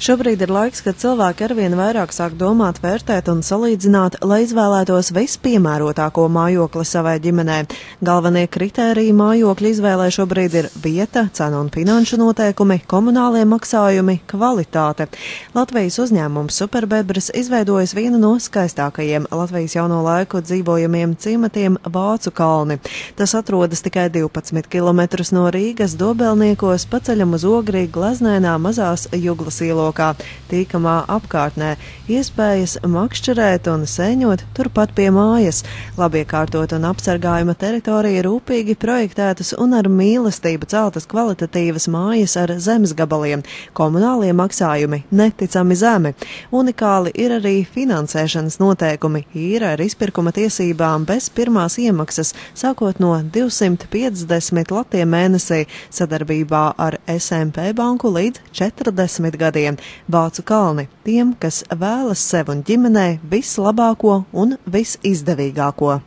Šobrīd ir laiks, kad cilvēki arvien vairāk sāk domāt, vērtēt un salīdzināt, lai izvēlētos vispiemērotāko mājokli savai ģimenei. Galvenie kritēriji mājokļa izvēlē šobrīd ir vieta, cenu un finanšu noteikumi, komunālie maksājumi, kvalitāte. Latvijas uzņēmums Superbebras izveidojis vienu no skaistākajiem Latvijas jauno laiku dzīvojamiem ciematiem Vācu kalni. Tas atrodas tikai 12 km no Rīgas Dobelniekos pa ceļam uz Ogrī Gleznēnā mazās Juglas ielokā, tīkamā apkārtnē, iespējas makšķerēt un sēņot turpat pie mājas. Labiekārtot un apsargājuma teritorija rūpīgi projektētas un ar mīlestību celtas kvalitatīvas mājas ar zemes gabaliem, komunālie maksājumi neticami zemi. Unikāli ir arī finansēšanas noteikumi, īra ar izpirkuma tiesībām bez pirmās iemaksas, sākot no 250 latiem mēnesī, sadarbībā ar SMP banku līdz 40 gadiem. Vācu kalni tiem, kas vēlas sev un ģimenei vislabāko un visizdevīgāko.